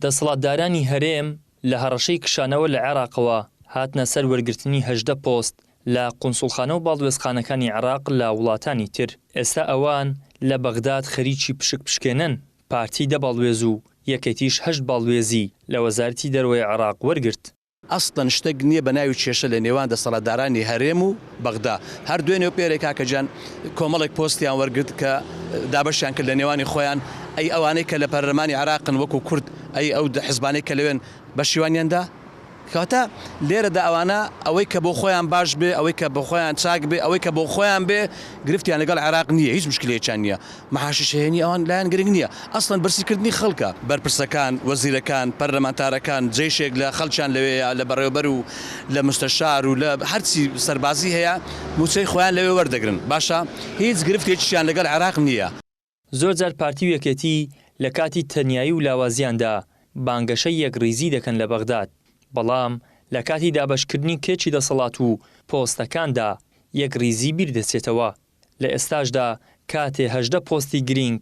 دەسەڵاتدارانی هەرێم لە هەڕەشەی کشانەوە لە عێراقەوە هاتنە سەر وەرگرتنی 18 پۆست لە قونسوڵخانە و باڵدۆزخانەکانی عێراق لە وڵاتانی تر. ئێستا ئەوان لە بەغداد خەریکی پشک پشکێنن. پارتی دە باڵوێز و یەکێتیش 8 باڵوێزی لە وەزارەتی دەرەوەی عێراق وەرگرت. ئەسڵەن شتێک نییە بە ناوی کێشە لە نێوان دەسەڵاتدارانی هەرێم و بەغدا. هەر دوێنێ و پێرێک کاکەجان کۆمەڵێک پۆستیان وەرگرت کە دابەشیان کرد لە نێوانی خۆیان. ئەی ئەوانەی کە لە پەرلەمانی عێراقن وەکو کورد، ئەی ئەو حیزبانەی کە لەوێن بەشیوانیاندا کەواتە لێرەدا ئەوانە ئەوەی کە بۆ خۆیان باش بێ، ئەوەی کە بۆ خۆیان چاک بێ، ئەوەی کە بۆ خۆیان بێ گرفتیان لەگەڵ عێراق نییە، هیچ مشکلێکیان نییە. مەحاشیش هەیەنی ئەوان لایەن گرنگ نییە. ئەسڵەن بەرسیکردنی خەڵکە، بەرپرسەکان، وەزیرەکان، پەرلەمانتارەکان، جێشێک لە خەڵکیان لەوەیە، لە بەڕێوەبەر و لە مستەشار و لە هەرچی سەربازی هەیە موچەی خۆیان لەوێ وەردەگرن. باشە هیچ گرفتێکیان لەگەڵ عێراق نییە. زۆر جار پارتی و یەکێتی لە کاتی تەنیایی و لاوازیاندا بانگەشەی یەکڕیزی دەکەن لە بەغداد، بەڵام لە کاتی دابەشکردنی کێچی دەسەڵات و پۆستەکاندا یەکڕیزی بیردەچێتەوە. لە ئێستاشدا کاتێ 18 پۆستی گرنگ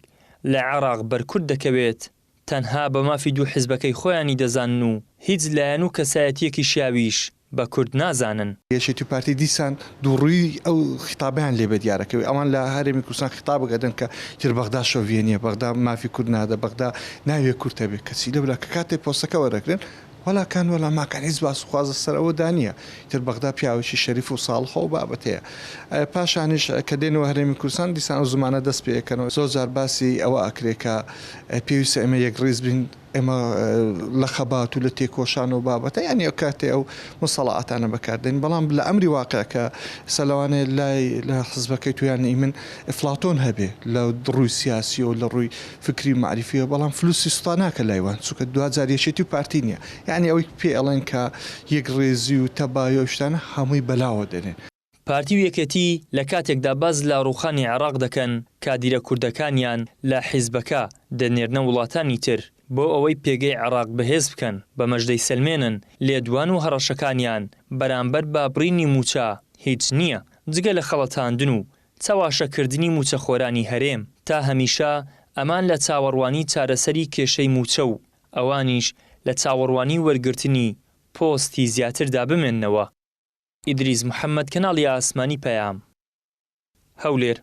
لە عێراق بەرکورد دەکەوێت، تەنها بە مافی دوو حیزبەکەی خۆیانی دەزانن و هیچ لایەن و کەسایەتیەکی شیاویش بە کورد نازانن. یەکێتی پارتی دیسان دووڕووی ئەو خیتابیان لێ بە دیارەکەوێت. ئەوان لە هەرێمی کوردستان خیتابەکەدەن کە تر بەغدا شۆڤێنیە، بەغدا مافی کورد نادە، بەغدا ناوێ کورتە بێت. کەچی لەبرا کە کاتێک پۆستەکە وەرەگرن وەلاکان وەلا ماکان هیچ باس خوازە سەر ئەوە دانیە. تر بەغدا پیاوێکی شەریف و ساڵخۆ و بابەتەیە. پاشانیش کە دێنەوە هەرێمی کوردستان دیسان ئەو زمانە دەست پێەکەنەوە. زۆر جار باسی ئەوە ئەکرێت کە پێویستە ئێمە یەکڕیز بین، ئێمە لە خەبات و لە تێکۆشان و بابەتە، یعنی ئەو کاتێ ئەو مەسەڵاتانە بەکاردێن. بەڵام لە ئەمری واقع کە سەلەوانەیە لای لە حزبەکەی تویانی من ئفلاتۆن هەبێ لە ڕووی سیاسی و لە ڕووی فکری معریفیەوە، بەڵام فلوسی سوستاناکە لایوان چونکە 2001 پارتی نییە. یعنی ئەوەی پێ ئەڵێن کە یەکڕێزی و تەبایە و شتانە هەمووی بەلاوە دێنێن. پارتی و یەکێتی لە کاتێکدا باز لە ڕووخانی عێراق دەکەن کادیرە کوردەکانیان لە حیزبەکە دەنێرنە وڵاتانی تر بۆ ئەوەی پێگەی عێراق بەهێز بکەن، بە مەژدەی سلمێنن. لێدوان و هەڕەشەکانیان بەرامبەر بابڕینی موچە هیچ نییە جگە لە خەڵەتاندن و چاواشەکردنی موچەخۆرانی هەرێم. تا هەمیشە ئەمان لە چاوەڕوانی چارەسەری کێشەی موچە و ئەوانیش لە چاوەڕوانی وەرگرتنی پۆستی زیاتردا بمێننەوە. ئیدریس محەممەد، کەناڵی ئاسمانی پەیام، هەولێر.